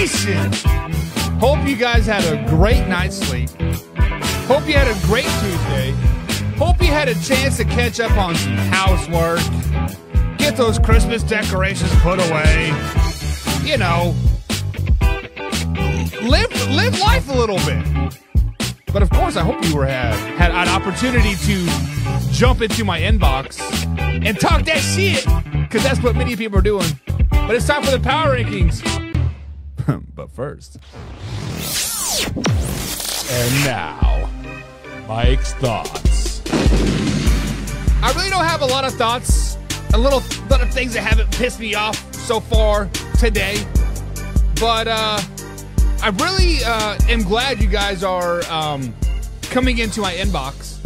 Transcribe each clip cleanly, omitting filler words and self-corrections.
Nation! Hope you guys had a great night's sleep. Hope you had a great Tuesday. Hope you had a chance to catch up on some housework. Get those Christmas decorations put away. You know, live life a little bit. But of course, I hope you had an opportunity to jump into my inbox and talk that shit, because that's what many people are doing. But it's time for the power rankings. But first, and now, Mike's thoughts. I really don't have a lot of thoughts. A lot of things that haven't pissed me off so far today. But I really am glad you guys are coming into my inbox.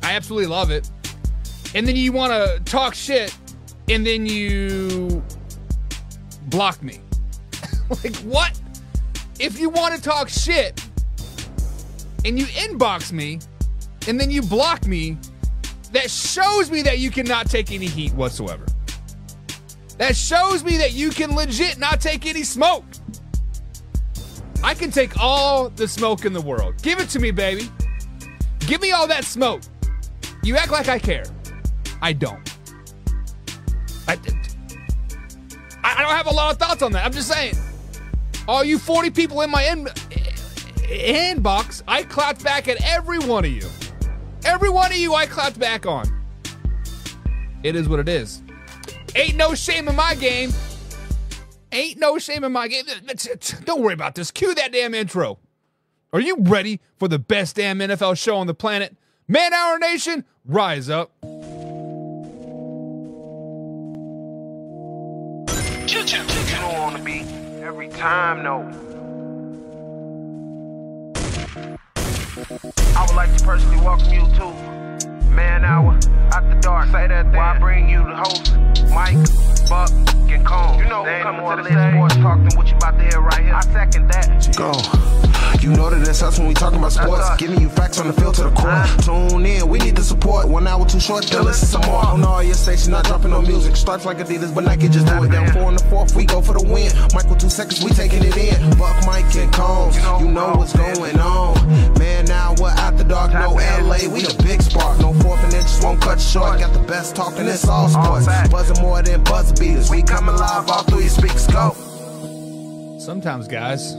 I absolutely love it. And then you want to talk shit, and then you block me. Like, what? If you want to talk shit, and you inbox me, and then you block me, that shows me that you cannot take any heat whatsoever. That shows me that you can legit not take any smoke. I can take all the smoke in the world. Give it to me, baby. Give me all that smoke. You act like I care. I don't. I don't have a lot of thoughts on that. I'm just saying. All you 40 people in my inbox, I clapped back at every one of you. Every one of you I clapped back on. It is what it is. Ain't no shame in my game. Ain't no shame in my game. Don't worry about this. Cue that damn intro. Are you ready for the best damn NFL show on the planet? Man Hour Nation, rise up. You don't want to be every time, no. I would like to personally welcome you to Man Hour After Dark. Say that while I bring you the host, Mike, Buck, and Cone. You know who coming to the sports talk than what you about to hear right here. I second that. Go. You know that it's us when we talking about sports. Giving you facts on the field to the core. Tune in, we need the support. 1 hour too short, then listen some more. On all your stations, not dropping no music. Starts like Adidas, but Nike just do it. Down 4 in the 4th, we go for the win. Michael 2 seconds, we taking it in. Buck, Mike, and Combs, you know what's going on. Man, now we're After Dark, no LA, we the big spark. No 4th and inches won't cut you short. Got the best talking, it's all sports. Buzzing more than buzz beaters. We coming live all through your speakers, go. Sometimes, guys,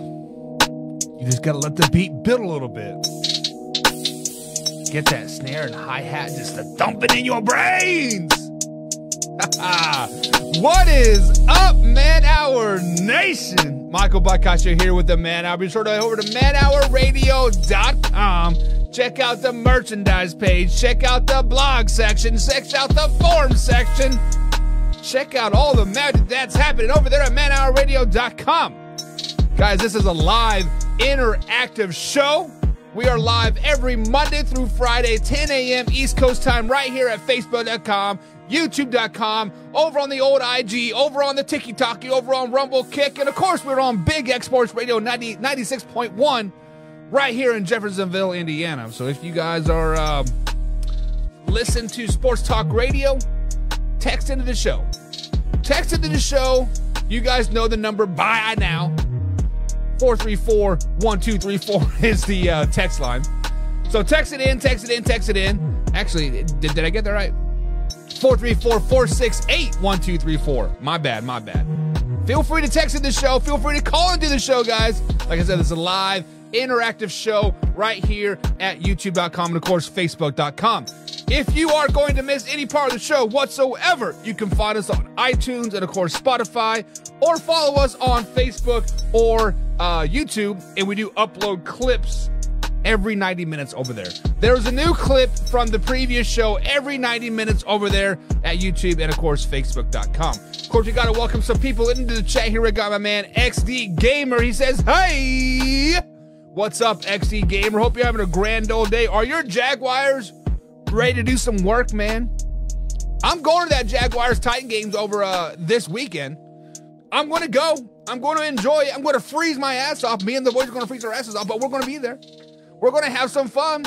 you just gotta let the beat build a little bit. Get that snare and hi-hat just to dump it in your brains. What is up, Man Hour Nation? Michael Bacascio here with the Man Hour. Be sure to head over to manhourradio.com. Check out the merchandise page. Check out the blog section. Check out the forum section. Check out all the magic that's happening over there at manhourradio.com. Guys, this is a live interactive show. We are live every Monday through Friday, 10 a.m. East Coast time, right here at Facebook.com, YouTube.com, over on the old IG, over on the TikTok, over on Rumble Kick, and of course we're on Big X Sports Radio 96.1 right here in Jeffersonville, Indiana. So if you guys are listening to Sports Talk Radio, text into the show. Text into the show. You guys know the number by now. 434-1234 is the text line. So text it in, text it in, text it in. Actually, did I get that right? 434-468-1234. My bad. Feel free to text in the show. Feel free to call into the show, guys. Like I said, it's a live, interactive show right here at YouTube.com and, of course, Facebook.com. If you are going to miss any part of the show whatsoever, you can find us on iTunes and, of course, Spotify, or follow us on Facebook or YouTube, and we do upload clips every 90 minutes over there. There's a new clip from the previous show every 90 minutes over there at YouTube and, of course, Facebook.com. Of course, we got to welcome some people into the chat here. We got my man, XD Gamer. He says, hey, what's up, XD Gamer? Hope you're having a grand old day. Are your Jaguars ready to do some work, man? I'm going to that Jaguars-Titan games over this weekend. I'm going to go. I'm going to enjoy it. I'm going to freeze my ass off. Me and the boys are going to freeze our asses off, but we're going to be there. We're going to have some fun.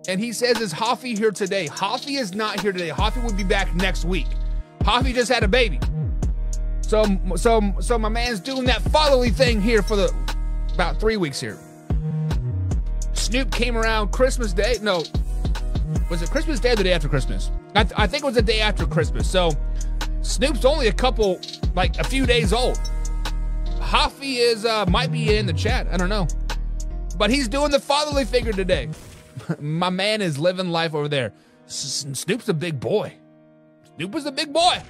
And he says, is Hoffy here today? Hoffy is not here today. Hoffy will be back next week. Hoffy just had a baby. So my man's doing that fatherly thing here for about 3 weeks here. Snoop came around Christmas Day. No, was it Christmas Day or the day after Christmas? I think it was the day after Christmas. So Snoop's only a few days old. Hafi might be in the chat. I don't know. But he's doing the fatherly figure today. My man is living life over there. Snoop's a big boy. Snoop was a big boy.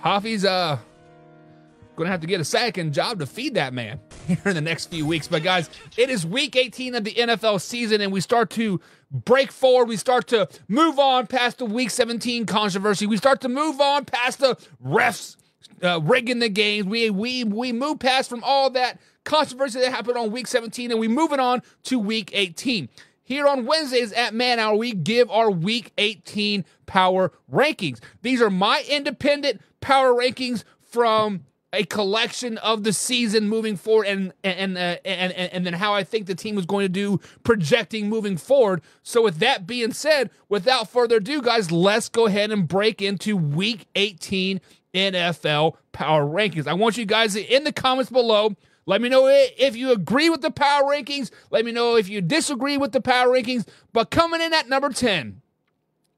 Hafi's gonna have to get a second job to feed that man here in the next few weeks. But guys, it is week 18 of the NFL season, and we start to break forward. We start to move on past the week 17 controversy. We start to move on past the refs rigging the games. We move past from all that controversy that happened on week 17, and we move it on to week 18. Here on Wednesdays at Man Hour, we give our week 18 power rankings. These are my independent power rankings from a collection of the season moving forward, and then how I think the team is going to do projecting moving forward. So with that being said, without further ado, guys, let's go ahead and break into week 18 NFL power rankings. I want you guys in the comments below, let me know if you agree with the power rankings. Let me know if you disagree with the power rankings. But coming in at number 10,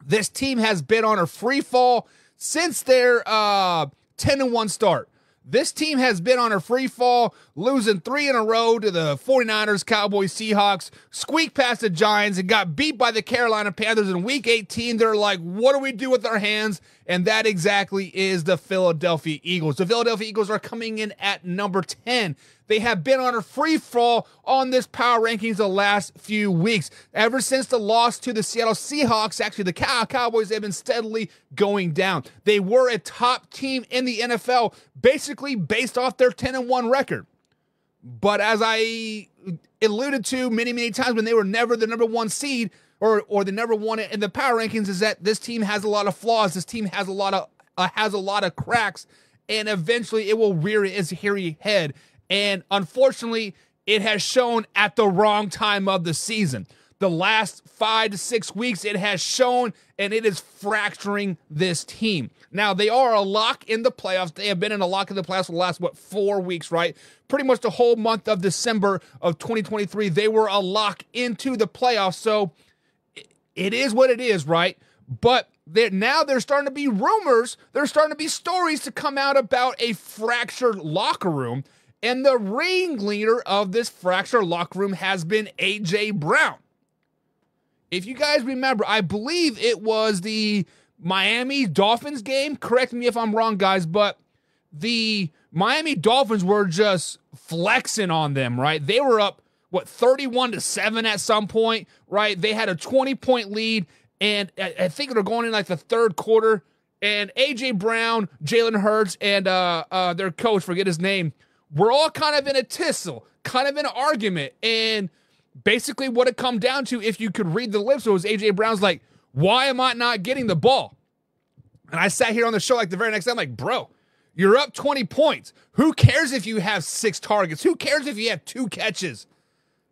this team has been on a free fall since their 10-1 start. This team has been on a free fall, losing 3 in a row to the 49ers, Cowboys, Seahawks, squeaked past the Giants, and got beat by the Carolina Panthers in week 18. They're like, what do we do with our hands? And that exactly is the Philadelphia Eagles. The Philadelphia Eagles are coming in at number 10. They have been on a free fall on this power rankings the last few weeks. Ever since the loss to the Seattle Seahawks, actually the Cowboys have been steadily going down. They were a top team in the NFL, basically based off their 10-1 record. But as I alluded to many times, when they were never the number one seed or the number one in the power rankings, is that this team has a lot of flaws. This team has a lot of cracks, and eventually it will rear its hairy head. And unfortunately, it has shown at the wrong time of the season. The last 5 to 6 weeks, it has shown, and it is fracturing this team. Now, they are a lock in the playoffs. They have been in a lock in the playoffs for the last, 4 weeks, right? Pretty much the whole month of December of 2023, they were a lock into the playoffs. So it is what it is, right? But now there's starting to be rumors. There's starting to be stories to come out about a fractured locker room. And the ringleader of this fractured locker room has been A.J. Brown. If you guys remember, I believe it was the Miami Dolphins game. Correct me if I'm wrong, guys, but the Miami Dolphins were just flexing on them, right? They were up, 31-7 at some point, right? They had a 20-point lead, and I think they're going in like the third quarter, and A.J. Brown, Jalen Hurts, and their coach, forget his name, we're all kind of in a tussle, kind of in an argument. And basically what it come down to, if you could read the lips, it was A.J. Brown's like, why am I not getting the ball? And I sat here on the show like the very next day, I'm like, bro, you're up 20 points. Who cares if you have 6 targets? Who cares if you have 2 catches?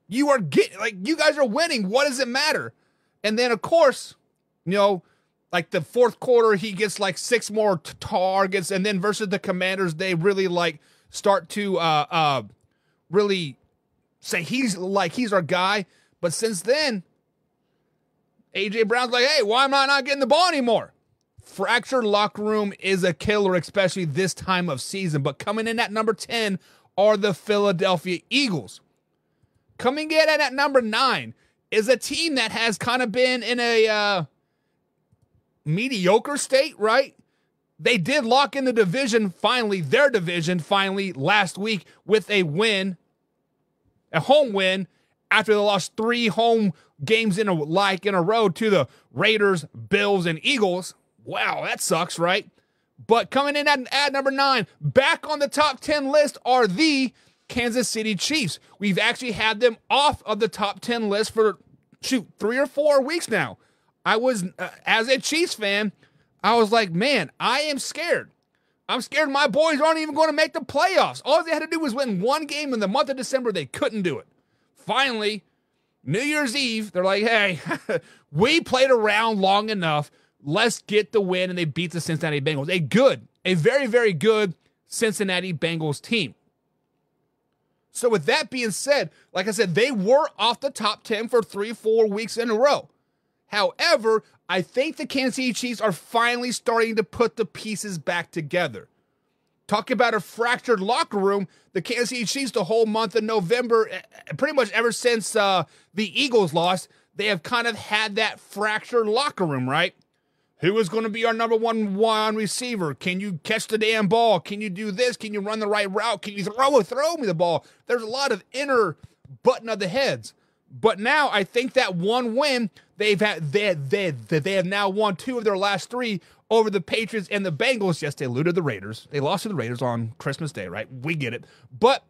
You guys are winning. What does it matter? And then, of course, like the fourth quarter, he gets like 6 more targets. And then versus the Commanders, they really start to really say he's our guy. But since then, A.J. Brown's like, hey, why am I not getting the ball anymore? Fractured locker room is a killer, especially this time of season. But coming in at number 10 are the Philadelphia Eagles. Coming in at number 9 is a team that has kind of been in a mediocre state, right? They did lock in the division finally, their division finally last week with a home win after they lost 3 home games in a row to the Raiders, Bills, and Eagles. Wow, that sucks, right? But coming in at number 9, back on the top 10 list are the Kansas City Chiefs. We've actually had them off of the top 10 list for 3 or 4 weeks now. I was, as a Chiefs fan, I was like, man, I am scared. I'm scared my boys aren't even going to make the playoffs. All they had to do was win 1 game in the month of December. They couldn't do it. Finally, New Year's Eve, they're like, hey, we played around long enough. Let's get the win, and they beat the Cincinnati Bengals. A good a very, very good Cincinnati Bengals team. So with that being said, like I said, they were off the top 10 for 3-4 weeks in a row. However, I think the Kansas City Chiefs are finally starting to put the pieces back together. Talk about a fractured locker room. The Kansas City Chiefs, the whole month of November, pretty much ever since the Eagles lost, they have kind of had that fractured locker room, right? Who is going to be our number one receiver? Can you catch the damn ball? Can you do this? Can you run the right route? Can you throw me the ball? There's a lot of inner button of the heads. But now I think that one win, they have now won 2 of their last 3 over the Patriots and the Bengals. Yes, they eluded the Raiders. They lost to the Raiders on Christmas Day, right? We get it. But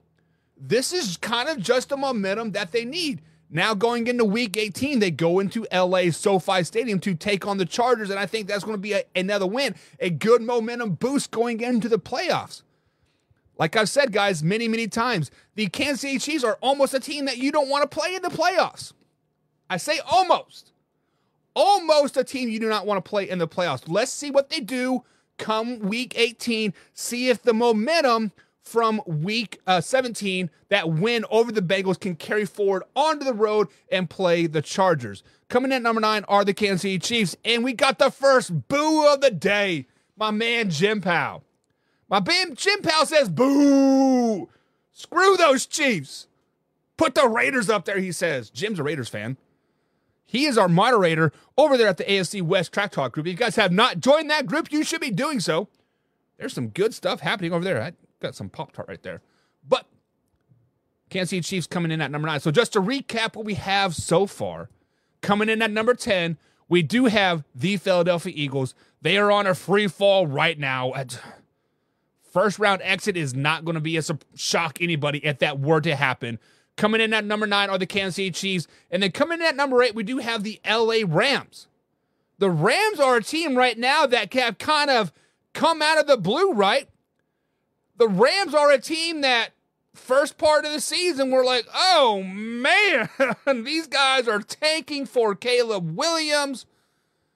this is kind of just the momentum that they need. Now going into Week 18, they go into LA SoFi Stadium to take on the Chargers, and I think that's going to be another win, a good momentum boost going into the playoffs. Like I've said, guys, many, many times, the Kansas City Chiefs are almost a team that you don't want to play in the playoffs. I say almost. Almost a team you do not want to play in the playoffs. Let's see what they do come Week 18, see if the momentum from Week 17, that win over the Bengals, can carry forward onto the road and play the Chargers. Coming in at number 9 are the Kansas City Chiefs, and we got the first boo of the day. My man, Jim Powell. My man, Jim Powell says, boo! Screw those Chiefs. Put the Raiders up there, he says. Jim's a Raiders fan. He is our moderator over there at the AFC West Track Talk group. If you guys have not joined that group, you should be doing so. There's some good stuff happening over there. I got some Pop-Tart right there. But Kansas City Chiefs coming in at number 9. So just to recap what we have so far, coming in at number 10, we do have the Philadelphia Eagles. They are on a free fall right now. First round exit is not going to be a shock anybody if that were to happen. Coming in at number 9 are the Kansas City Chiefs. And then coming in at number 8, we do have the LA Rams. The Rams are a team right now that have kind of come out of the blue, right? The Rams are a team that first part of the season we're like, oh man, these guys are tanking for Caleb Williams.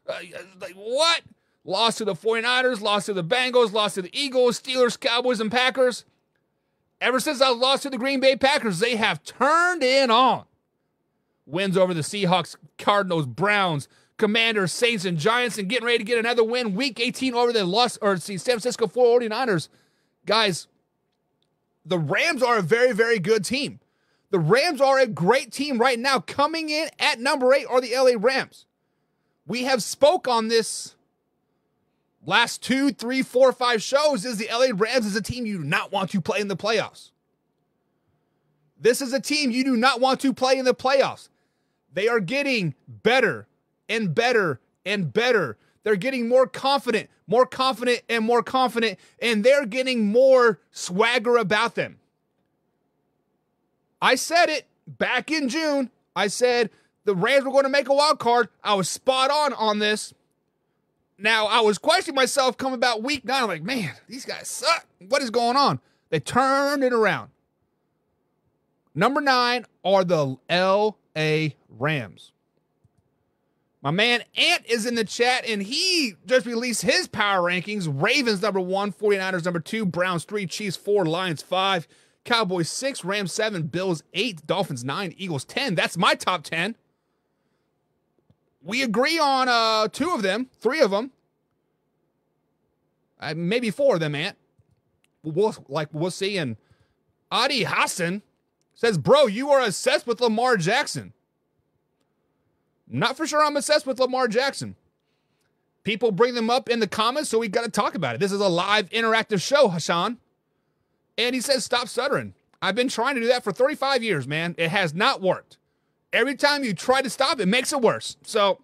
Like what? Lost to the 49ers, lost to the Bengals, lost to the Eagles, Steelers, Cowboys, and Packers. Ever since I lost to the Green Bay Packers, they have turned it on. Wins over the Seahawks, Cardinals, Browns, Commanders, Saints, and Giants, and getting ready to get another win. Week 18 over the San Francisco 49ers. Guys, the Rams are a very, very good team. The Rams are a great team right now. Coming in at number 8 are the LA Rams. We have spoke on this last 2, 3, 4, 5 shows. Is the LA Rams is a team you do not want to play in the playoffs. This is a team you do not want to play in the playoffs. They are getting better and better and better. They're getting more confident, and more confident, and they're getting more swagger about them. I said it back in June. I said the Rams were going to make a wild card. I was spot on this. Now, I was questioning myself coming about week 9. I'm like, man, these guys suck. What is going on? They turned it around. Number 9 are the L.A. Rams. My man Ant is in the chat, and he just released his power rankings. Ravens number 1, 49ers number 2, Browns 3, Chiefs 4, Lions 5, Cowboys 6, Rams 7, Bills 8, Dolphins 9, Eagles 10. That's my top 10. We agree on 2 of them, 3 of them. Maybe 4 of them, Ant. We'll see. And Adi Hassan says, bro, you are obsessed with Lamar Jackson. Not for sure I'm obsessed with Lamar Jackson. People bring them up in the comments, so we got to talk about it. This is a live interactive show, Hassan. And he says, stop stuttering. I've been trying to do that for 35 years, man. It has not worked. Every time you try to stop, it makes it worse. So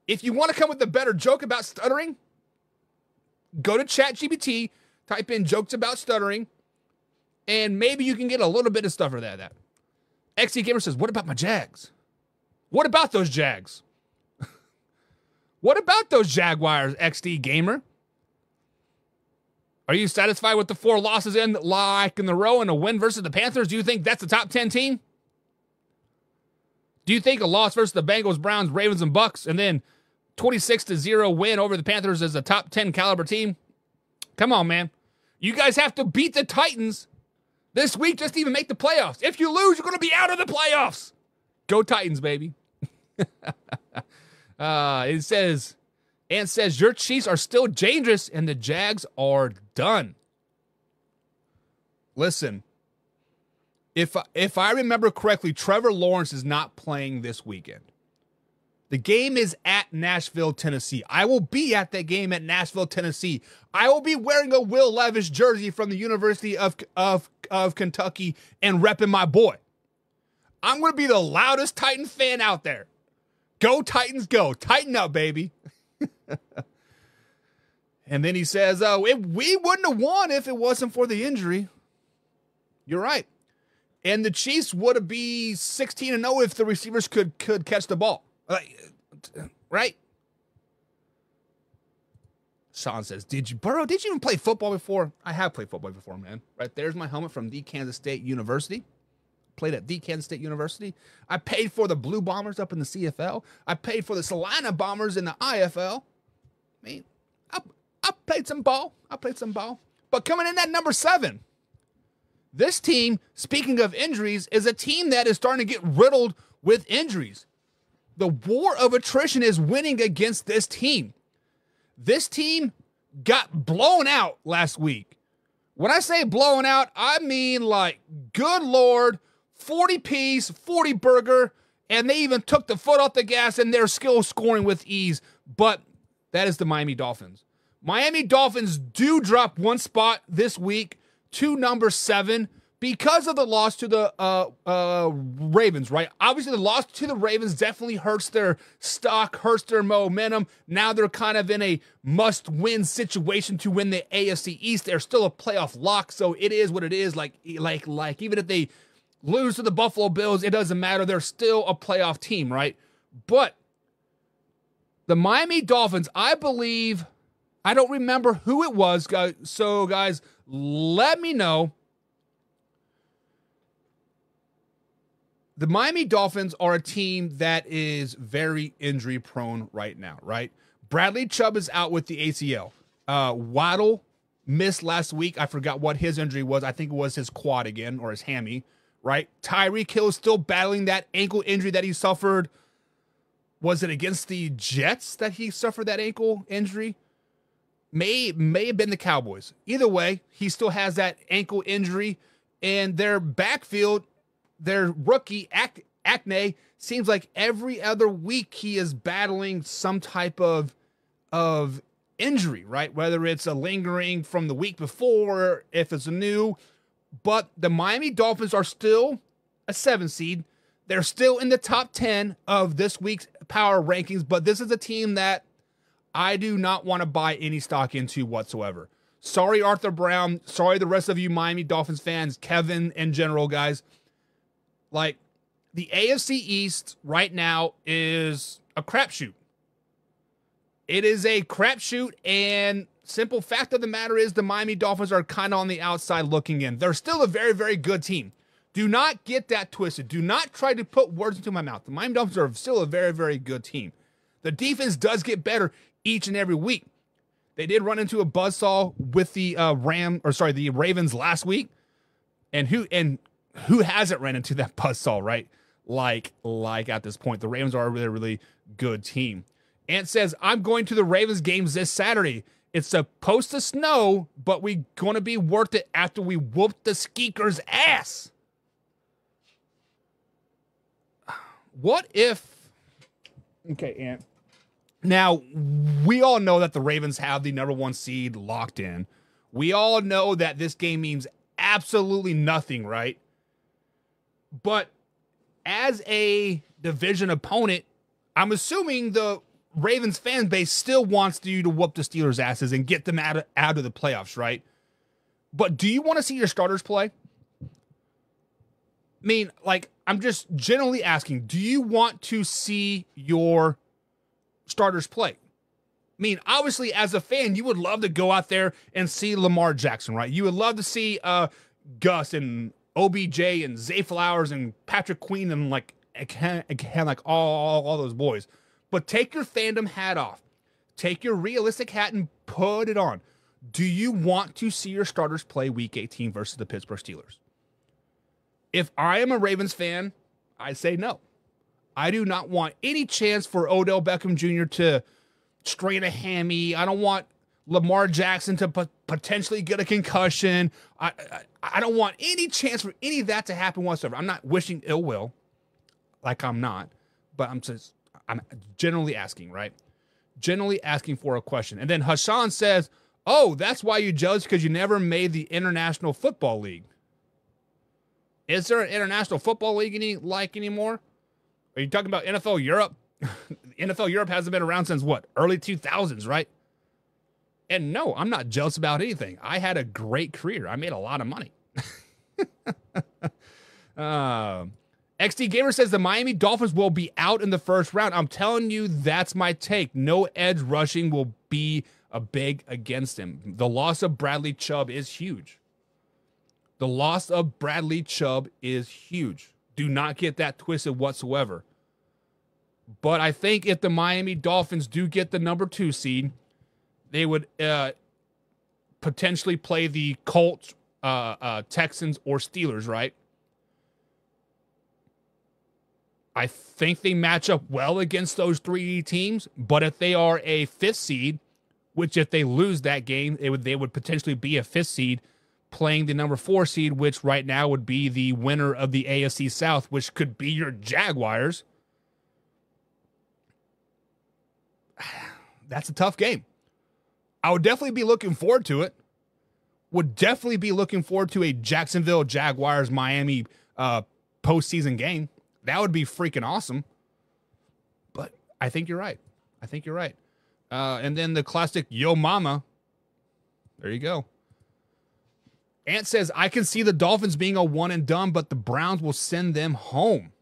if you want to come with a better joke about stuttering, go to ChatGPT, type in jokes about stuttering, and maybe you can get a little bit of stuff for that. XC Gamer says, what about my Jags? What about those Jags? What about those Jaguars, XD Gamer? Are you satisfied with the 4 losses in the row and a win versus the Panthers? Do you think that's a top 10 team? Do you think a loss versus the Bengals, Browns, Ravens, and Bucks, and then 26-0 win over the Panthers is a top 10 caliber team? Come on, man. You guys have to beat the Titans this week just to even make the playoffs. If you lose, you're going to be out of the playoffs. Go Titans, baby. It says, your Chiefs are still dangerous and the Jags are done. Listen, if I remember correctly, Trevor Lawrence is not playing this weekend. The game is at Nashville, Tennessee. I will be at that game at Nashville, Tennessee. I will be wearing a Will Levis jersey from the University of Kentucky and repping my boy. I'm going to be the loudest Titan fan out there. Go Titans, go. Tighten up, baby. And then he says, we wouldn't have won if it wasn't for the injury. You're right. And the Chiefs would have been 16-0 if the receivers could catch the ball. Right? Sean says, Burrow, did you even play football before? I have played football before, man. Right there's my helmet from the Kansas State University. Played at the Kansas State University. I paid for the Blue Bombers up in the CFL. I paid for the Salina Bombers in the IFL. I mean, I played some ball. But coming in at number 7, this team, speaking of injuries, is a team that is starting to get riddled with injuries. The war of attrition is winning against this team. This team got blown out last week. When I say blown out, I mean like, good Lord, 40-piece, 40 burger, and they even took the foot off the gas and they're still scoring with ease. But that is the Miami Dolphins. Miami Dolphins do drop one spot this week to number 7 because of the loss to the Ravens, right? Obviously, the loss to the Ravens definitely hurts their stock, hurts their momentum. Now they're kind of in a must-win situation to win the AFC East. They're still a playoff lock, so it is what it is. Like even if they lose to the Buffalo Bills, it doesn't matter. They're still a playoff team, right? But the Miami Dolphins, I believe, I don't remember who it was, guys. So, guys, let me know. The Miami Dolphins are a team that is very injury prone right now, right? Bradley Chubb is out with the ACL. Waddle missed last week. I forgot what his injury was. I think it was his quad again or his hammy, right? Tyreek Hill is still battling that ankle injury that he suffered. Was it against the Jets that he suffered that ankle injury? May have been the Cowboys. Either way, he still has that ankle injury. And their backfield, their rookie, Acne, seems like every other week he is battling some type of injury, right? Whether it's a lingering from the week before, if it's a new. But the Miami Dolphins are still a 7 seed. They're still in the top 10 of this week's power rankings, but this is a team that I do not want to buy any stock into whatsoever. Sorry, Arthur Brown. Sorry, the rest of you Miami Dolphins fans, Kevin in general, guys. Like, the AFC East right now is a crapshoot. It is a crapshoot, and simple fact of the matter is the Miami Dolphins are kind of on the outside looking in. They're still a very, very good team. Do not get that twisted. Do not try to put words into my mouth. The Miami Dolphins are still a very, very good team. The defense does get better each and every week. They did run into a buzzsaw with the the Ravens last week. And who hasn't ran into that buzzsaw, right? Like at this point, the Ravens are a really, really good team. Ant says, I'm going to the Ravens games this Saturday. It's supposed to snow, but we're going to be worth it after we whoop the Skeeker's ass. What if... Okay, Ant. Now, we all know that the Ravens have the number 1 seed locked in. We all know that this game means absolutely nothing, right? But as a division opponent, I'm assuming the Ravens fan base still wants you to whoop the Steelers' asses and get them out of the playoffs, right? But do you want to see your starters play? I mean, like, I'm just generally asking, do you want to see your starters play? I mean, obviously, as a fan, you would love to go out there and see Lamar Jackson, right? You would love to see Gus and OBJ and Zay Flowers and Patrick Queen and like all those boys. But take your fandom hat off. Take your realistic hat and put it on. Do you want to see your starters play Week 18 versus the Pittsburgh Steelers? If I am a Ravens fan, I say no. I do not want any chance for Odell Beckham Jr. to strain a hammy. I don't want Lamar Jackson to potentially get a concussion. I don't want any chance for any of that to happen whatsoever. I'm not wishing ill will, like I'm not, but I'm generally asking, right? Generally asking for a question. And then Hassan says, oh, that's why you judge, because you never made the International Football League. Is there an International Football League anymore? Are you talking about NFL Europe? NFL Europe hasn't been around since what? Early 2000s, right? And no, I'm not jealous about anything. I had a great career. I made a lot of money. XD Gamer says the Miami Dolphins will be out in the first round. I'm telling you, that's my take. No edge rushing will be a big against him. The loss of Bradley Chubb is huge. The loss of Bradley Chubb is huge. Do not get that twisted whatsoever. But I think if the Miami Dolphins do get the number 2 seed, they would potentially play the Colts, Texans, or Steelers, right? I think they match up well against those 3 teams, but if they are a 5th seed, which if they lose that game, they would potentially be a 5th seed playing the number 4 seed, which right now would be the winner of the AFC South, which could be your Jaguars. That's a tough game. I would definitely be looking forward to it. Would definitely be looking forward to a Jacksonville Jaguars Miami postseason game. That would be freaking awesome. But I think you're right. And then the classic Yo Mama. There you go. Ant says, I can see the Dolphins being a one and done, but the Browns will send them home.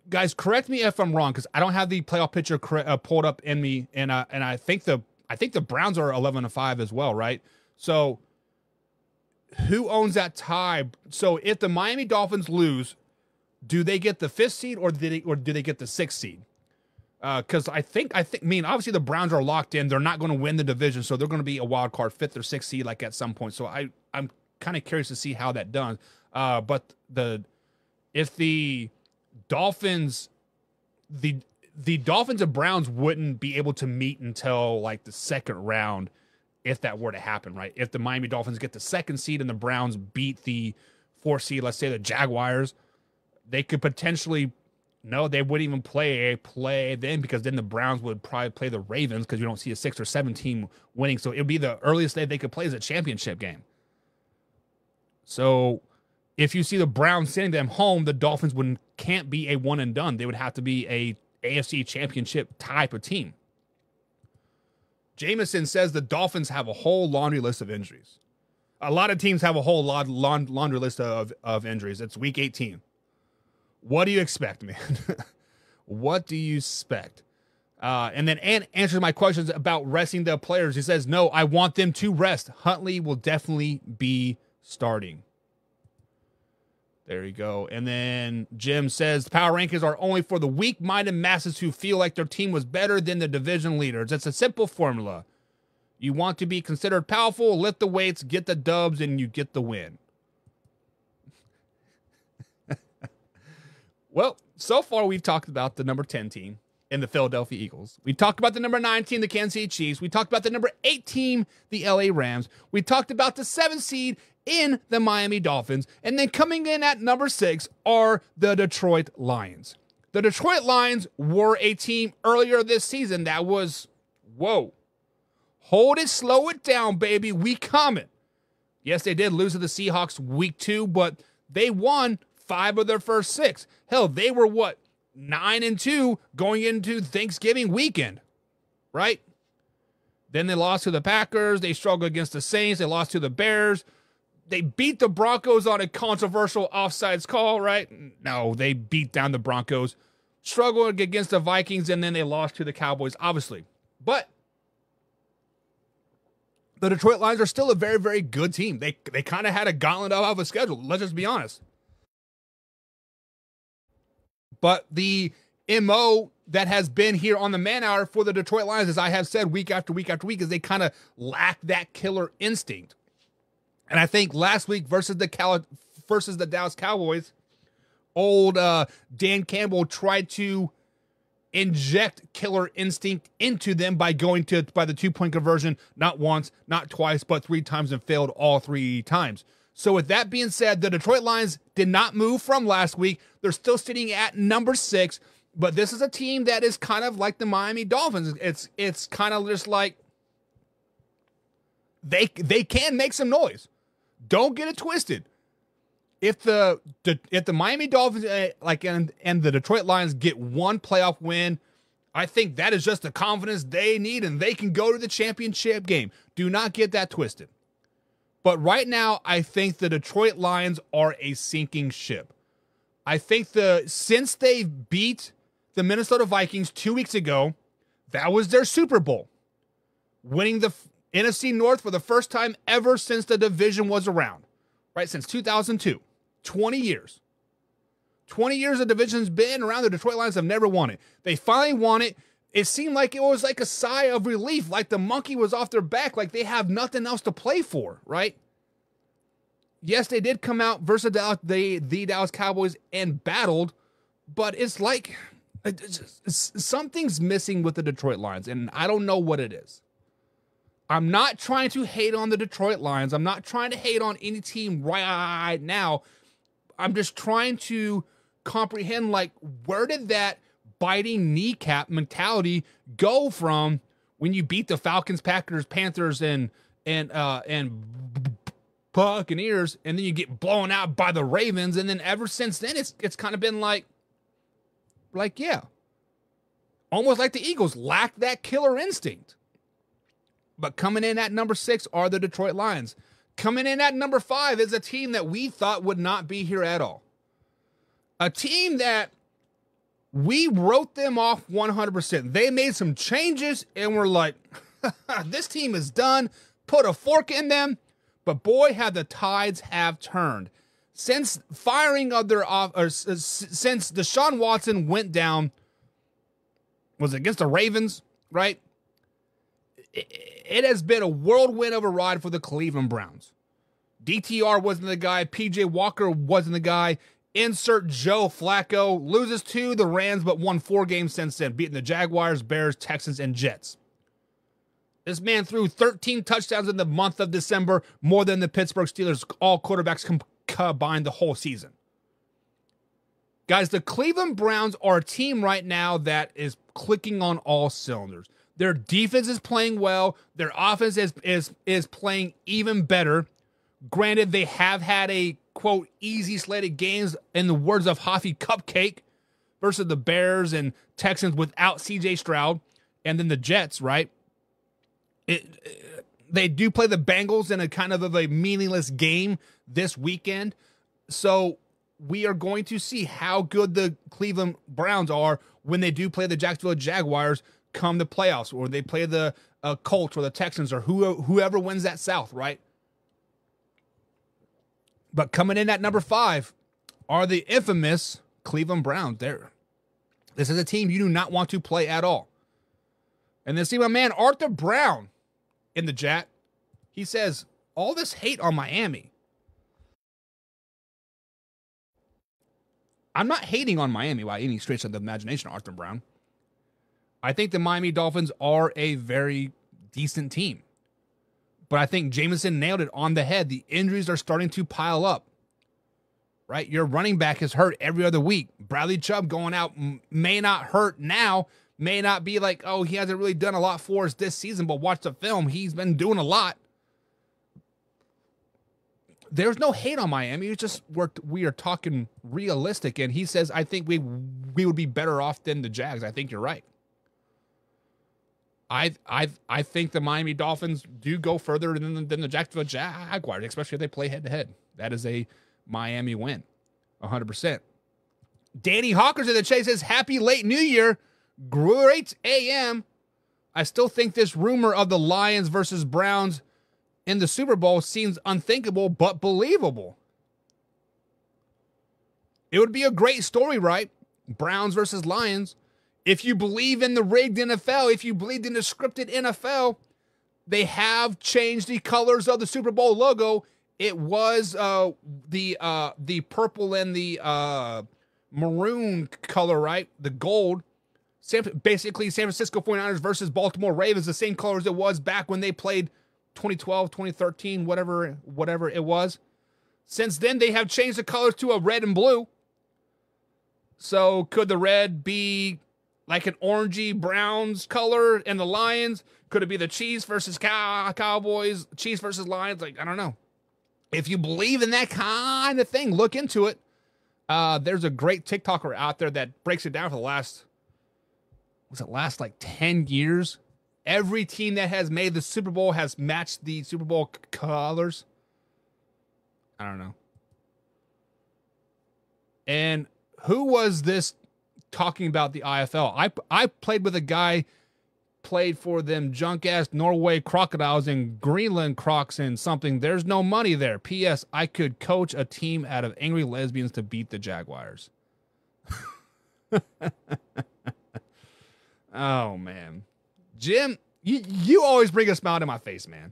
Guys, correct me if I'm wrong, because I don't have the playoff picture pulled up in me, and I think the Browns are 11-5 as well, right? So who owns that tie? So if the Miami Dolphins lose, do they get the 5th seed or do they get the 6th seed? Because I mean, obviously the Browns are locked in. They're not going to win the division, so they're going to be a wild card 5th or 6th seed like at some point. So I'm kind of curious to see how that does. But if the Dolphins, the Dolphins and Browns wouldn't be able to meet until like the 2nd round if that were to happen, right? If the Miami Dolphins get the 2nd seed and the Browns beat the 4th seed, let's say the Jaguars, they could potentially, no, they wouldn't even play then, because then the Browns would probably play the Ravens, because you don't see a 6 or 7 team winning. So it would be the earliest day they could play as a championship game. So if you see the Browns sending them home, the Dolphins can't be a one and done. They would have to be a AFC championship type of team. Jameson says the Dolphins have a whole laundry list of injuries. A lot of teams have a whole laundry list of injuries. It's week 18. What do you expect, man? What do you expect? And then Ant answers my questions about resting the players. He says, no, I want them to rest. Huntley will definitely be starting. There you go. And then Jim says the power rankings are only for the weak-minded masses who feel like their team was better than the division leaders. It's a simple formula. You want to be considered powerful, lift the weights, get the dubs, and you get the win. Well, so far we've talked about the number 10 team in the Philadelphia Eagles. We talked about the number 9 team, the Kansas City Chiefs. We talked about the number 8 team, the LA Rams. We talked about the 7th seed in the Miami Dolphins. And then coming in at number 6 are the Detroit Lions. The Detroit Lions were a team earlier this season that was, whoa, hold it, slow it down, baby, we coming. Yes, they did lose to the Seahawks week 2, but they won 5 of their first 6. Hell, they were 9-2 going into Thanksgiving weekend, right? Then they lost to the Packers. They struggled against the Saints. They lost to the Bears. They beat the Broncos on a controversial offsides call, right? No, they beat down the Broncos. Struggled against the Vikings, and then they lost to the Cowboys, obviously. But the Detroit Lions are still a very, very good team. They kind of had a gauntlet of a schedule. Let's just be honest. But the MO that has been here on the Man Hour for the Detroit Lions, as I have said week after week after week, is they kind of lack that killer instinct. And I think last week versus the Dallas Cowboys, old Dan Campbell tried to inject killer instinct into them by going by the 2-point conversion, not once, not twice, but 3 times, and failed all 3 times. So with that being said, the Detroit Lions did not move from last week. They're still sitting at number 6, but this is a team that is kind of like the Miami Dolphins. It's kind of just like they can make some noise. Don't get it twisted. If the Miami Dolphins and the Detroit Lions get one playoff win, I think that is just the confidence they need, and they can go to the championship game. Do not get that twisted. But right now, I think the Detroit Lions are a sinking ship. I think since they beat the Minnesota Vikings 2 weeks ago, that was their Super Bowl, winning the NFC North for the first time ever since the division was around, right? Since 2002. 20 years. 20 years the division's been around. The Detroit Lions have never won it. They finally won it. It seemed like it was like a sigh of relief, like the monkey was off their back, like they have nothing else to play for, right? Yes, they did come out versus the Dallas Cowboys and battled, but it's like something's missing with the Detroit Lions, and I don't know what it is. I'm not trying to hate on the Detroit Lions. I'm not trying to hate on any team right now. I'm just trying to comprehend, like, where did that biting kneecap mentality go from when you beat the Falcons, Packers, Panthers, and Buccaneers, and then you get blown out by the Ravens, and then ever since then, it's kind of been like, yeah, almost like the Eagles lack that killer instinct. But coming in at number 6 are the Detroit Lions. Coming in at number 5 is a team that we thought would not be here at all. A team that we wrote them off 100%. They made some changes, and we're like, this team is done. Put a fork in them. But boy, have the tides have turned. Since firing of since Deshaun Watson went down, was it against the Ravens, right? It has been a whirlwind of a ride for the Cleveland Browns. DTR wasn't the guy. PJ Walker wasn't the guy. Insert Joe Flacco. Loses to the Rams, but won 4 games since then, beating the Jaguars, Bears, Texans, and Jets. This man threw 13 touchdowns in the month of December, more than the Pittsburgh Steelers, all quarterbacks combined the whole season. Guys, the Cleveland Browns are a team right now that is clicking on all cylinders. Their defense is playing well. Their offense is playing even better. Granted, they have had a, quote, easy slate of games, in the words of Hoffy Cupcake, versus the Bears and Texans without C.J. Stroud, and then the Jets, right? They do play the Bengals in a kind of a meaningless game this weekend. So we are going to see how good the Cleveland Browns are when they do play the Jacksonville Jaguars come the playoffs, or they play the Colts or the Texans, or whoever wins that South, right? But coming in at number 5 are the infamous Cleveland Browns. This is a team you do not want to play at all. And then see my man Arthur Brown in the chat. He says, all this hate on Miami. I'm not hating on Miami by any stretch of the imagination, Arthur Brown. I think the Miami Dolphins are a very decent team. But I think Jameson nailed it on the head. The injuries are starting to pile up, right? Your running back is hurt every other week. Bradley Chubb going out may not hurt now, may not be like, oh, he hasn't really done a lot for us this season, but watch the film. He's been doing a lot. There's no hate on Miami. It's just we are talking realistic. And he says, I think we would be better off than the Jags. I think you're right. I think the Miami Dolphins do go further than the Jacksonville Jaguars, especially if they play head-to-head. That is a Miami win, 100%. Danny Hawkers in the chase says, happy late New Year. Great AM. I still think this rumor of the Lions versus Browns in the Super Bowl seems unthinkable, but believable. It would be a great story, right? Browns versus Lions. If you believe in the rigged NFL, if you believe in the scripted NFL, they have changed the colors of the Super Bowl logo. It was the purple and the maroon color, right? The gold. Basically, San Francisco 49ers versus Baltimore Ravens, the same colors it was back when they played 2012, 2013, whatever it was. Since then, they have changed the colors to a red and blue. So could the red be like an orangey browns color in the Lions? Could it be the Chiefs versus Cowboys, Chiefs versus Lions? Like, I don't know. If you believe in that kind of thing, look into it. There's a great TikToker out there that breaks it down for the last 10 years? Every team that has made the Super Bowl has matched the Super Bowl colors. I don't know. And who was this talking about the IFL? I played with a guy, played for them junk-ass Norway Crocodiles and Greenland Crocs and something. There's no money there. P.S. I could coach a team out of angry lesbians to beat the Jaguars. Oh, man. Jim, you always bring a smile to my face, man.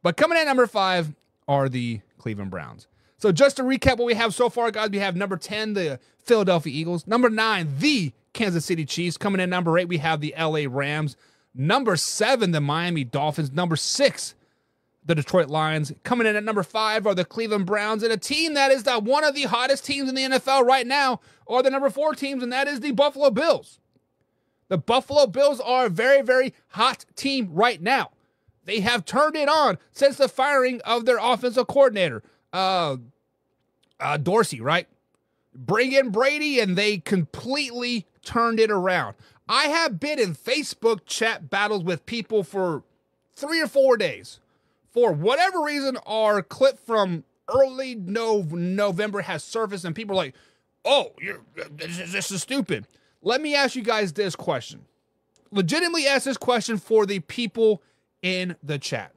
But coming in at number 5 are the Cleveland Browns. So just to recap what we have so far, guys, we have number 10, the Philadelphia Eagles. Number 9, the Kansas City Chiefs. Coming in at number 8, we have the LA Rams. Number 7, the Miami Dolphins. Number 6, the Detroit Lions. Coming in at number 5 are the Cleveland Browns. And a team that is one of the hottest teams in the NFL right now are the number 4 teams, and that is the Buffalo Bills. The Buffalo Bills are a very, very hot team right now. They have turned it on since the firing of their offensive coordinator, Dorsey, right? Bring in Brady, and they completely turned it around. I have been in Facebook chat battles with people for 3 or 4 days. For whatever reason, our clip from early November has surfaced, and people are like, oh, this is stupid. Let me ask you guys this question. Legitimately ask this question for the people in the chat.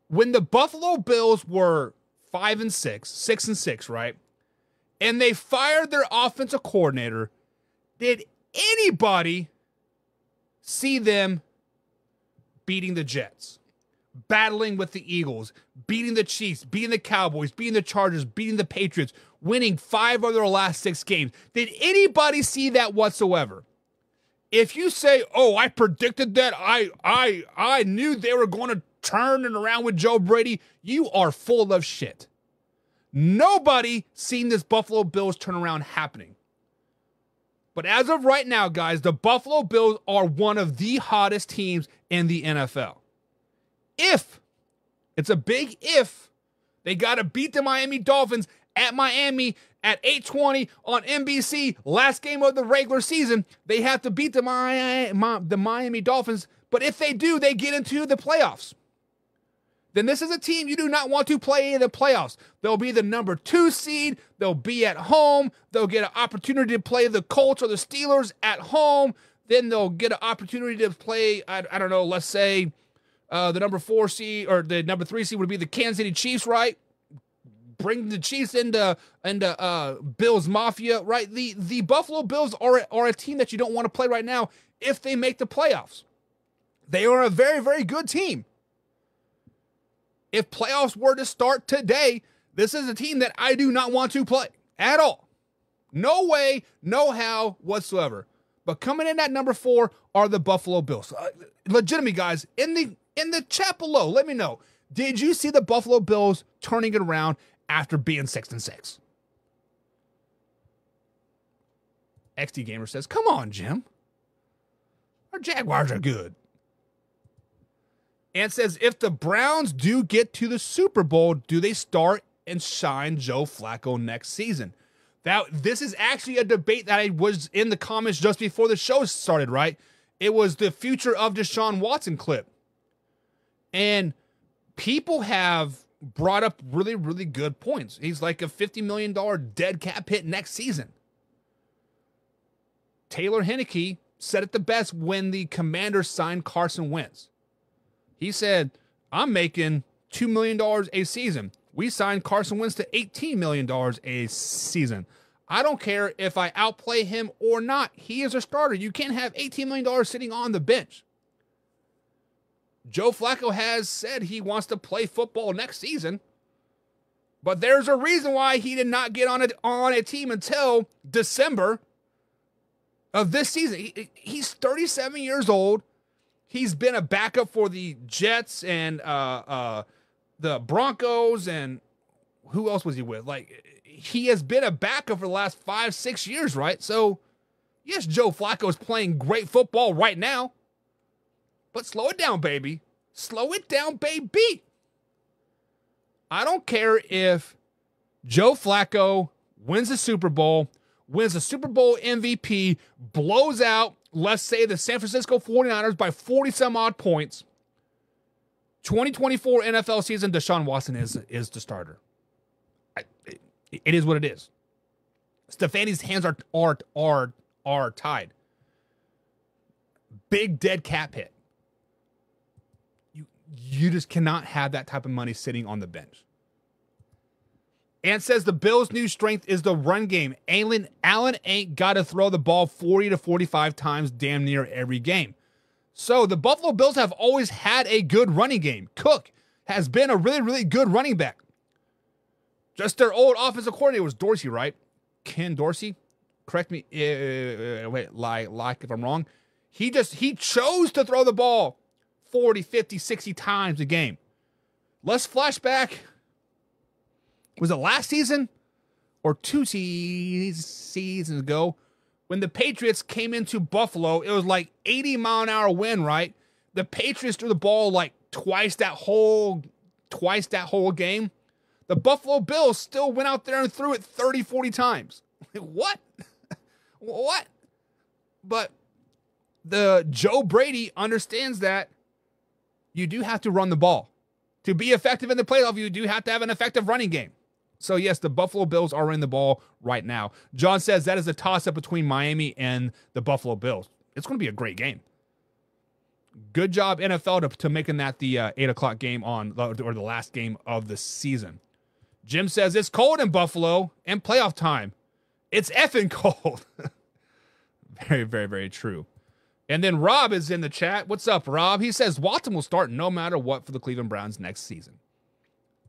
When the Buffalo Bills were 6-6, right? And they fired their offensive coordinator, did anybody see them beating the Jets, battling with the Eagles, beating the Chiefs, beating the Cowboys, beating the Chargers, beating the Patriots, winning 5 of their last 6 games? Did anybody see that whatsoever? If you say, oh, I predicted that, I knew they were going to turn it around with Joe Brady, you are full of shit. Nobody seen this Buffalo Bills turnaround happening. But as of right now, guys, the Buffalo Bills are one of the hottest teams in the NFL. If, it's a big if, they got to beat the Miami Dolphins at Miami at 8:20 on NBC, last game of the regular season. They have to beat the Miami Dolphins. But if they do, they get into the playoffs. Then this is a team you do not want to play in the playoffs. They'll be the number 2 seed. They'll be at home. They'll get an opportunity to play the Colts or the Steelers at home. Then they'll get an opportunity to play, I don't know, let's say the number 4 seed or the number 3 seed would be the Kansas City Chiefs, right? Bring the Chiefs into Bills Mafia, right? The Buffalo Bills are a team that you don't want to play right now if they make the playoffs. They are a very, very good team. If playoffs were to start today, this is a team that I do not want to play at all. No way, no how whatsoever. But coming in at number 4 are the Buffalo Bills. Legitimately, guys, in the chat below, let me know. Did you see the Buffalo Bills turning it around after being 6-6? XD Gamer says, come on, Jim. Our Jaguars are good. And says, if the Browns do get to the Super Bowl, do they start and shine Joe Flacco next season? This is actually a debate that I was in the comments just before the show started, right? It was the future of Deshaun Watson clip. And people have brought up really, really good points. He's like a $50 million dead cap hit next season. Taylor Heinicke said it the best when the Commanders signed Carson Wentz. He said, I'm making $2 million a season. We signed Carson Wentz to $18 million a season. I don't care if I outplay him or not. He is a starter. You can't have $18 million sitting on the bench. Joe Flacco has said he wants to play football next season. But there's a reason why he did not get on a team until December of this season. He's 37 years old. He's been a backup for the Jets and the Broncos, and who else was he with? Like, he has been a backup for the last 5-6 years, right? So, yes, Joe Flacco is playing great football right now, but slow it down, baby. Slow it down, baby. I don't care if Joe Flacco wins the Super Bowl, wins the Super Bowl MVP, blows out, let's say, the San Francisco 49ers by 40-some-odd points. 2024 NFL season, Deshaun Watson is the starter. It is what it is. Stephani's hands are tied. Big dead cap hit. You just cannot have that type of money sitting on the bench. And says the Bills' new strength is the run game. Allen ain't got to throw the ball 40 to 45 times damn near every game. So the Buffalo Bills have always had a good running game. Cook has been a really, really good running back. Just their old offensive coordinator was Dorsey, right? Ken Dorsey? Correct me. If I'm wrong. He chose to throw the ball 40, 50, 60 times a game. Let's flash back. Was it last season or 2 seasons ago when the Patriots came into Buffalo? It was like 80-mile-an-hour wind, right? The Patriots threw the ball like twice that whole game. The Buffalo Bills still went out there and threw it 30, 40 times. What? What? But the Joe Brady understands that you do have to run the ball. To be effective in the playoff, you do have to have an effective running game. So, yes, the Buffalo Bills are running the ball right now. John says that is a toss-up between Miami and the Buffalo Bills. It's going to be a great game. Good job, NFL, to making that the 8 o'clock game or the last game of the season. Jim says it's cold in Buffalo and playoff time. It's effing cold. Very, very, very true. And then Rob is in the chat. What's up, Rob? He says Watson will start no matter what for the Cleveland Browns next season.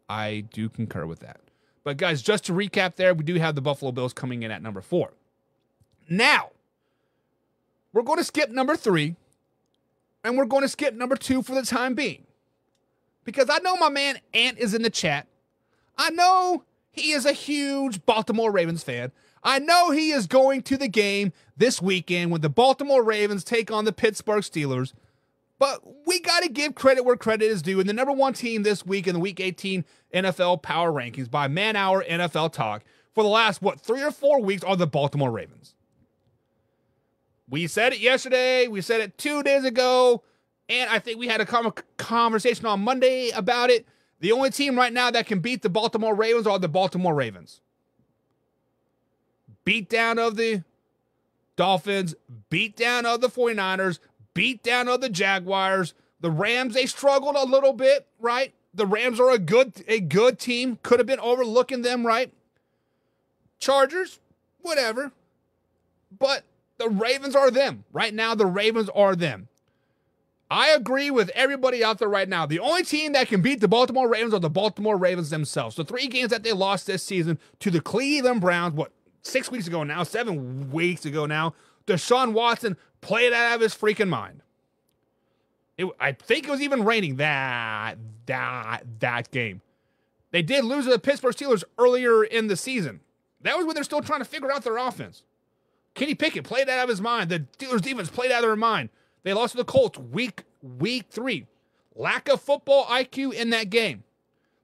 I do concur with that. But, guys, just to recap there, we do have the Buffalo Bills coming in at number 4. Now, we're going to skip number 3, and we're going to skip number 2 for the time being. Because I know my man Ant is in the chat. I know he is a huge Baltimore Ravens fan. I know he is going to the game this weekend when the Baltimore Ravens take on the Pittsburgh Steelers. But we got to give credit where credit is due. And the number 1 team this week in the Week 18 NFL Power Rankings by Man Hour NFL Talk for the last, 3 or 4 weeks are the Baltimore Ravens. We said it yesterday. We said it 2 days ago. And I think we had a conversation on Monday about it. The only team right now that can beat the Baltimore Ravens are the Baltimore Ravens. Beat down of the Dolphins, beat down of the 49ers, beat down of the Jaguars. The Rams, they struggled a little bit, right? The Rams are a good team. Could have been overlooking them, right? Chargers, whatever. But the Ravens are them. Right now, the Ravens are them. I agree with everybody out there right now. The only team that can beat the Baltimore Ravens are the Baltimore Ravens themselves. The 3 games that they lost this season to the Cleveland Browns, 6 weeks ago now, 7 weeks ago now, Deshaun Watson played out of his freaking mind. I think it was even raining that game. They did lose to the Pittsburgh Steelers earlier in the season. That was when they're still trying to figure out their offense. Kenny Pickett played out of his mind. The Steelers defense played out of their mind. They lost to the Colts week 3. Lack of football IQ in that game.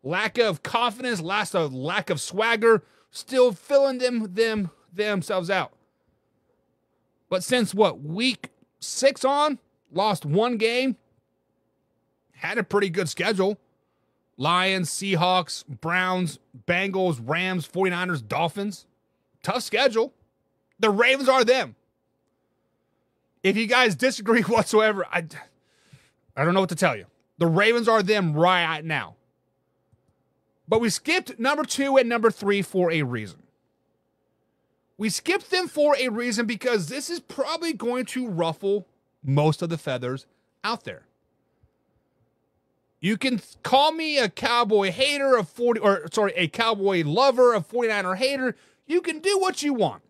Lack of confidence, lack of swagger, still filling themselves out. But since week 6 on, lost 1 game, had a pretty good schedule. Lions, Seahawks, Browns, Bengals, Rams, 49ers, Dolphins. Tough schedule. The Ravens are them. If you guys disagree whatsoever, I don't know what to tell you. The Ravens are them right now. But we skipped number 2 and number 3 for a reason. We skipped them for a reason because this is probably going to ruffle most of the feathers out there. You can call me a Cowboy hater of a Cowboy lover, a 49er hater. You can do what you want.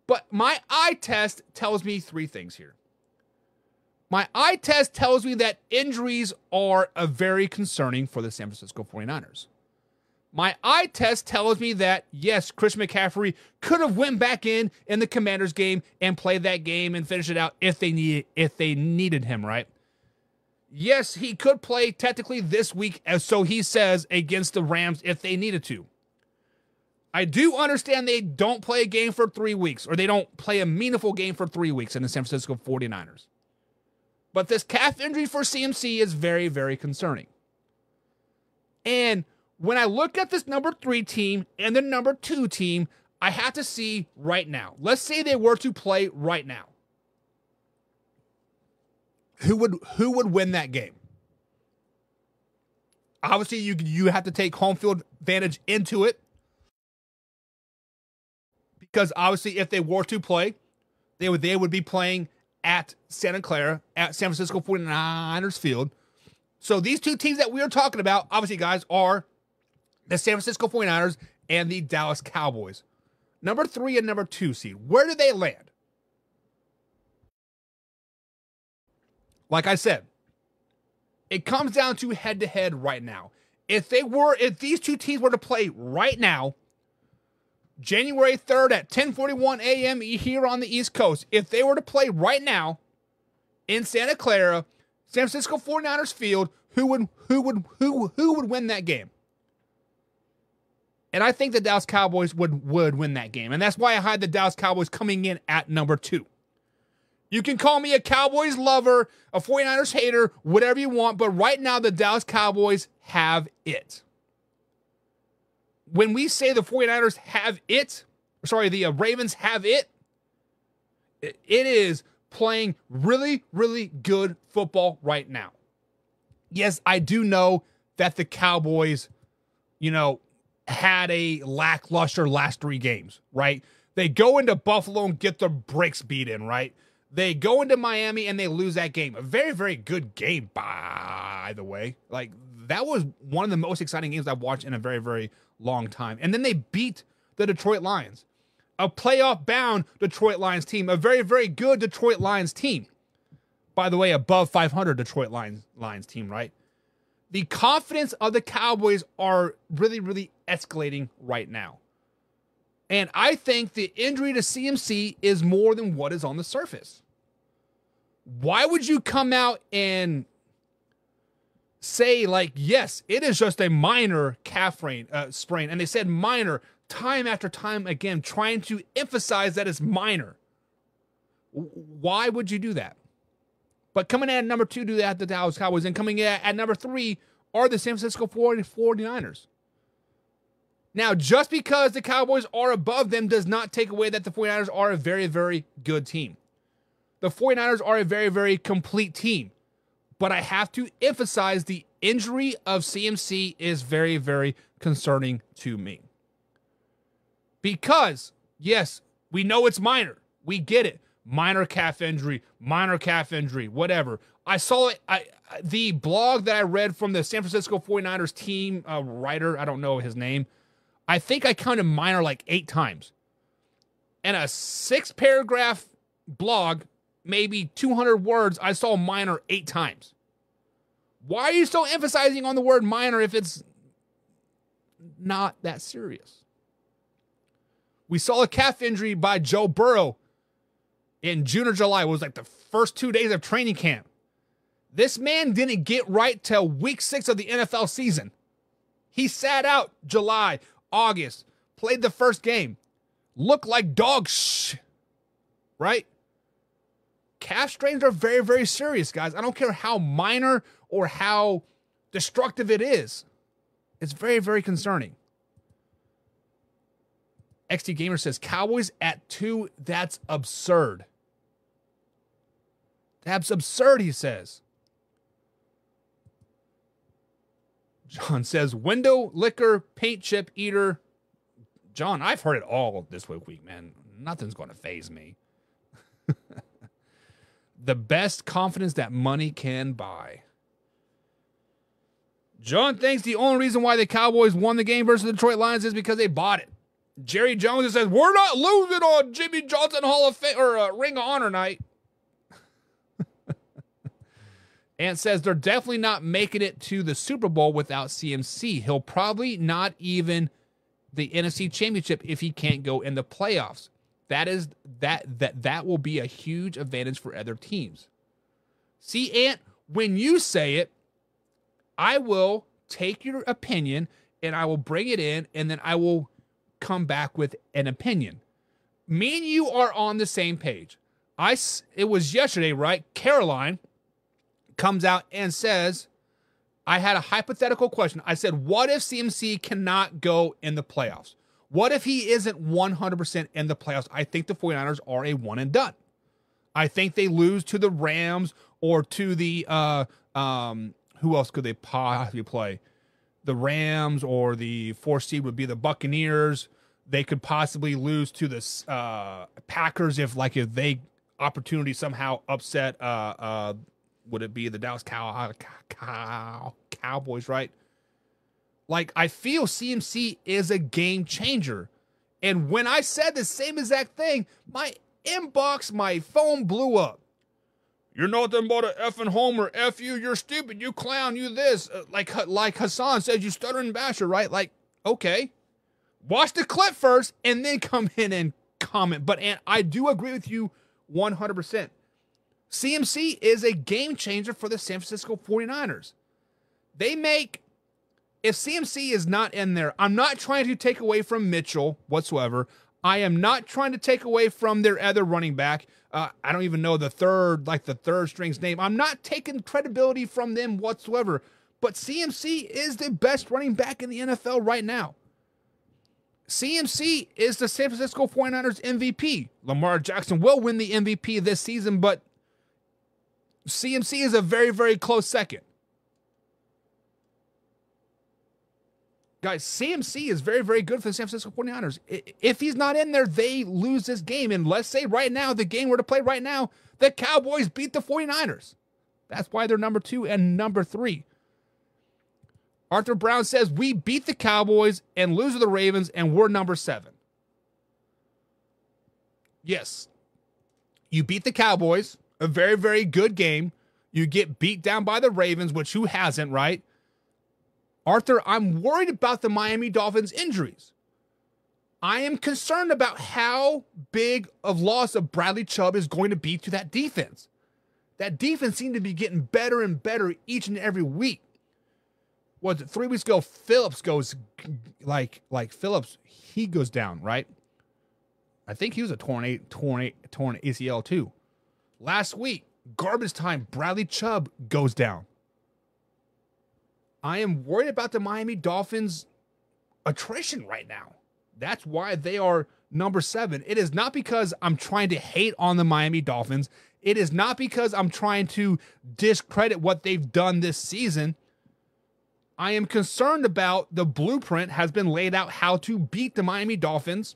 But my eye test tells me three things here. My eye test tells me that injuries are very concerning for the San Francisco 49ers. My eye test tells me that, yes, Chris McCaffrey could have went back in the Commanders game and played that game and finished it out if they needed him, right? Yes, he could play technically this week, as so he says, against the Rams if they needed to. I do understand they don't play a game for 3 weeks, or they don't play a meaningful game for 3 weeks in the San Francisco 49ers. But this calf injury for CMC is very, very concerning. And when I look at this number 3 team and the number 2 team, I have to see right now. Let's say they were to play right now. Who would win that game? Obviously, you have to take home field advantage into it. Because obviously, if they were to play, they would be playing at Santa Clara, at San Francisco 49ers field. So these two teams that we are talking about, obviously, guys, are the San Francisco 49ers and the Dallas Cowboys. Number 3 and number 2 seed. Where do they land? Like I said, it comes down to head-to-head right now. If these two teams were to play right now, January 3rd at 10:41 a.m. here on the East Coast, if they were to play right now in Santa Clara, San Francisco 49ers field, who would win that game? And I think the Dallas Cowboys would win that game. And that's why I had the Dallas Cowboys coming in at number 2. You can call me a Cowboys lover, a 49ers hater, whatever you want, but right now the Dallas Cowboys have it. When we say the 49ers have it, the Ravens have it, it is playing really, really good football right now. Yes, I do know that the Cowboys, had a lackluster last 3 games, right? They go into Buffalo and get their brakes beat in, right? They go into Miami and they lose that game. A very, very good game, by the way. Like, that was one of the most exciting games I've watched in a very, very long time. And then they beat the Detroit Lions, a playoff-bound Detroit Lions team, a very, very good Detroit Lions team. By the way, above 500 Detroit Lions team, right? The confidence of the Cowboys are really, really escalating right now. And I think the injury to CMC is more than what is on the surface. Why would you come out and say, like, yes, it is just a minor calf sprain? And they said minor time after time again, trying to emphasize that it's minor. Why would you do that? But coming in at number 2 do that, the Dallas Cowboys, and coming in at number 3 are the San Francisco 49ers. Now, just because the Cowboys are above them does not take away that the 49ers are a very, very good team. The 49ers are a very, very complete team. But I have to emphasize the injury of CMC is very, very concerning to me. Because, yes, we know it's minor. We get it. Minor calf injury, whatever. I saw it. The blog that I read from the San Francisco 49ers team writer, I don't know his name, I think I counted minor like 8 times. And a 6-paragraph blog, maybe 200 words, I saw minor 8 times. Why are you still emphasizing on the word minor if it's not that serious? We saw a calf injury by Joe Burrow in June or July. It was like the first 2 days of training camp. This man didn't get right till week 6 of the NFL season. He sat out July, August, played the first game, looked like dog right? Calf strains are very, very serious, guys. I don't care how minor or how destructive it is. It's very, very concerning. XT Gamer says, Cowboys at 2, that's absurd. That's absurd, he says. John says, window licker, paint chip eater. John, I've heard it all this week, man. Nothing's going to faze me. The best confidence that money can buy. John thinks the only reason why the Cowboys won the game versus the Detroit Lions is because they bought it. Jerry Jones says, we're not losing on Jimmy Johnson Hall of Fame or Ring of Honor night. And says they're definitely not making it to the Super Bowl without CMC. He'll probably not even the NFC Championship if he can't go in the playoffs. That will be a huge advantage for other teams. See, Ant, when you say it, I will take your opinion and I will bring it in, and then I will come back with an opinion. Me and you are on the same page. It was yesterday, right? Caroline comes out and says, I had a hypothetical question. I said, what if CMC cannot go in the playoffs? What if he isn't 100% in the playoffs? I think the 49ers are a one and done. I think they lose to the Rams or to the, who else could they possibly play? The Rams, or the 4th seed would be the Buccaneers. They could possibly lose to the Packers if they opportunity somehow upset, would it be the Dallas Cowboys, right? Like, I feel CMC is a game changer. And when I said the same exact thing, my inbox, my phone blew up. You're nothing but a effing homer. F you, you're stupid, you clown, you this. Like Hassan says, you stuttering basher, right? Like, okay. Watch the clip first and then come in and comment. But I do agree with you 100%. CMC is a game changer for the San Francisco 49ers. If CMC is not in there, I'm not trying to take away from Mitchell whatsoever. I am not trying to take away from their other running back. I don't even know the third string's name. I'm not taking credibility from them whatsoever. But CMC is the best running back in the NFL right now. CMC is the San Francisco 49ers MVP. Lamar Jackson will win the MVP this season, but CMC is a very, very close second. Guys, CMC is very, very good for the San Francisco 49ers. If he's not in there, they lose this game. And let's say right now, the game we're to play right now, the Cowboys beat the 49ers. That's why they're number 2 and number 3. Arthur Brown says, we beat the Cowboys and lose to the Ravens, and we're number 7. Yes. You beat the Cowboys, a very, very good game. You get beat down by the Ravens, which who hasn't, right? Arthur, I'm worried about the Miami Dolphins injuries. I am concerned about how big of loss of Bradley Chubb is going to be to that defense. That defense seemed to be getting better and better each and every week. Was it 3 weeks ago? Phillips goes Phillips, he goes down, right? I think he was a torn ACL too. Last week, garbage time, Bradley Chubb goes down. I am worried about the Miami Dolphins attrition right now. That's why they are number 7. It is not because I'm trying to hate on the Miami Dolphins. It is not because I'm trying to discredit what they've done this season. I am concerned about the blueprint has been laid out how to beat the Miami Dolphins.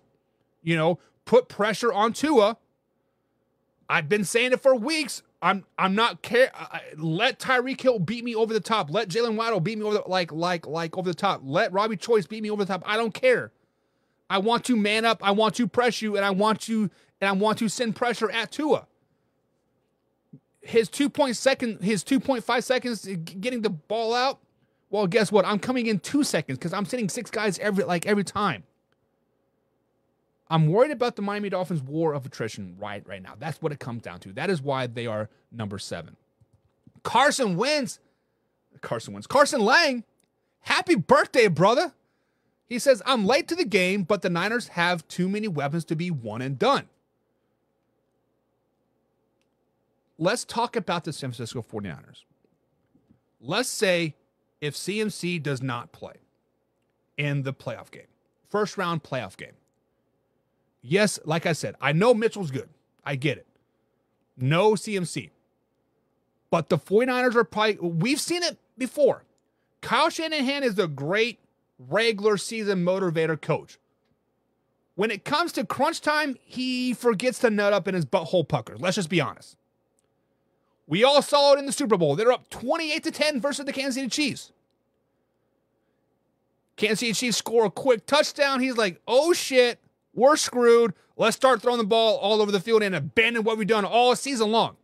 You know, put pressure on Tua. I've been saying it for weeks. I'm not care. Let Tyreek Hill beat me over the top. Let Jalen Waddle beat me over the over the top. Let Robbie Choice beat me over the top. I don't care. I want to man up. I want to press you, and I want to send pressure at Tua. His 2.5 seconds getting the ball out. Well, guess what? I'm coming in 2 seconds because I'm sending 6 guys every time. I'm worried about the Miami Dolphins' war of attrition right now. That's what it comes down to. That is why they are number 7. Carson Lang, happy birthday, brother. He says, I'm late to the game, but the Niners have too many weapons to be one and done. Let's talk about the San Francisco 49ers. Let's say if CMC does not play in the playoff game, first round playoff game. Yes, like I said, I know Mitchell's good. I get it. No CMC. But the 49ers are probably, we've seen it before. Kyle Shanahan is a great regular season motivator coach. When it comes to crunch time, he forgets to nut up in his butthole puckers. Let's just be honest. We all saw it in the Super Bowl. They're up 28-10 versus the Kansas City Chiefs. Kansas City Chiefs score a quick touchdown. He's like, oh shit, we're screwed. Let's start throwing the ball all over the field and abandon what we've done all season long.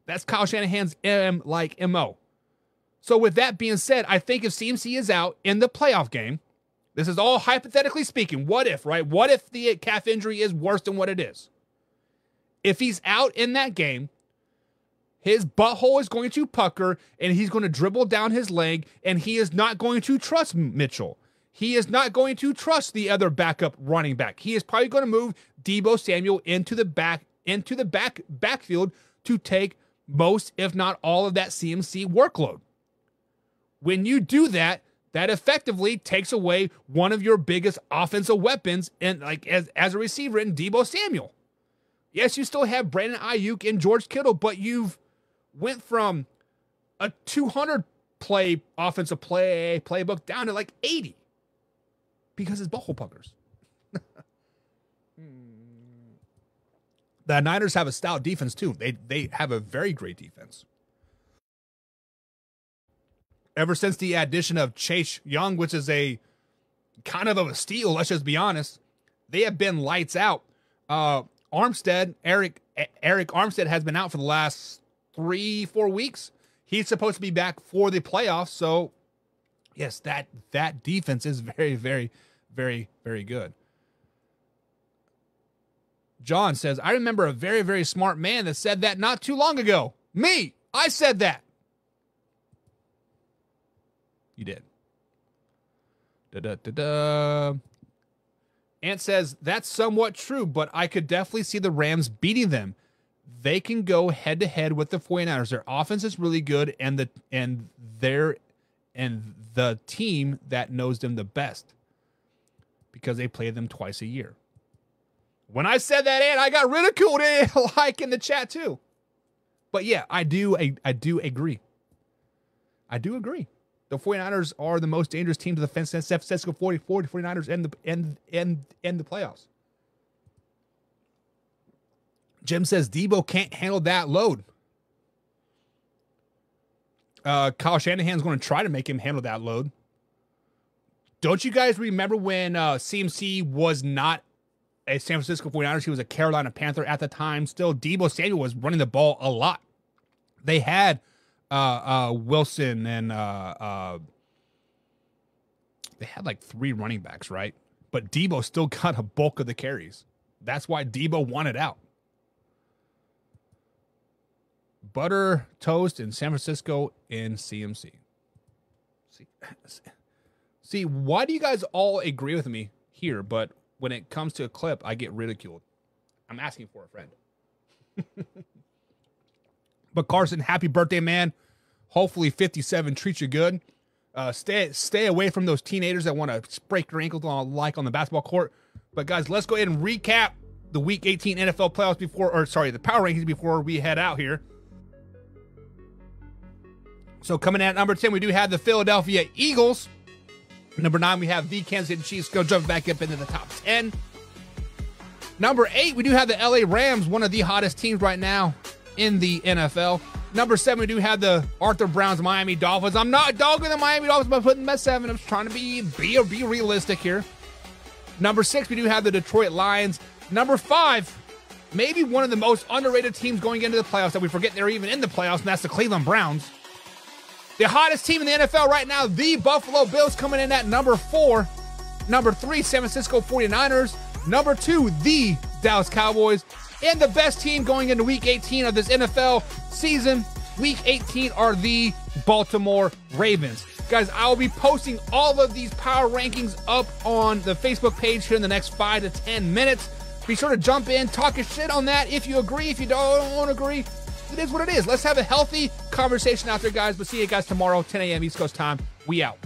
That's Kyle Shanahan's MO. So with that being said, I think if CMC is out in the playoff game, this is all hypothetically speaking. What if, right? What if the calf injury is worse than what it is? If he's out in that game, his butthole is going to pucker and he's going to dribble down his leg and he is not going to trust Mitchell. He is not going to trust the other backup running back. He is probably going to move Deebo Samuel into the backfield to take most, if not all, of that CMC workload. When you do that, that effectively takes away one of your biggest offensive weapons and like as a receiver in Deebo Samuel. Yes, you still have Brandon Ayuk and George Kittle, but you've went from a 200 play offensive playbook down to like 80 because his butthole puckers. The Niners have a stout defense too. They have a very great defense. Ever since the addition of Chase Young, which is a kind of a steal, let's just be honest, they have been lights out. Eric Armstead has been out for the last 3-4 weeks. He's supposed to be back for the playoffs. So yes, that defense is very, very, very, very good. John says, I remember a very, very smart man that said that not too long ago. Me, I said that. You did. Ant says, that's somewhat true, but I could definitely see the Rams beating them. They can go head-to-head with the 49ers. Their offense is really good, and the team that knows them the best because they play them twice a year. When I said that, Ant, I got ridiculed like in the chat too. But yeah, I do agree. I do agree. The 49ers are the most dangerous team to the San Francisco 49ers in the playoffs. Jim says Deebo can't handle that load. Kyle Shanahan's going to try to make him handle that load. Don't you guys remember when CMC was not a San Francisco 49ers? He was a Carolina Panther at the time. Still, Deebo Samuel was running the ball a lot. They had Wilson and they had like 3 running backs, right? But Deebo still got a bulk of the carries. That's why Deebo wanted out. Butter, toast in San Francisco in CMC. See, why do you guys all agree with me here, but when it comes to a clip, I get ridiculed? I'm asking for a friend. But Carson, happy birthday, man. Hopefully 57 treats you good. Stay away from those teenagers that want to break your ankles on the basketball court. But guys, let's go ahead and recap the Week 18 NFL playoffs the power rankings before we head out here. So coming at number 10, we do have the Philadelphia Eagles. Number 9, we have the Kansas City Chiefs. Go jump back up into the top 10. Number 8, we do have the LA Rams, one of the hottest teams right now in the NFL. Number 7, we do have the Arthur Brown's Miami Dolphins. I'm not dogging the Miami Dolphins by putting them at 7. I'm just trying to be realistic here. Number 6, we do have the Detroit Lions. Number 5, maybe one of the most underrated teams going into the playoffs that we forget they're even in the playoffs, and that's the Cleveland Browns. The hottest team in the NFL right now, the Buffalo Bills, coming in at number 4. Number 3, San Francisco 49ers. Number 2, the Dallas Cowboys. And the best team going into Week 18 of this NFL season, Week 18, are the Baltimore Ravens. Guys, I will be posting all of these power rankings up on the Facebook page here in the next 5 to 10 minutes. Be sure to jump in, talk a shit on that if you agree. If you don't agree, it is what it is. Let's have a healthy conversation out there, guys. We'll see you guys tomorrow, 10 a.m. East Coast time. We out.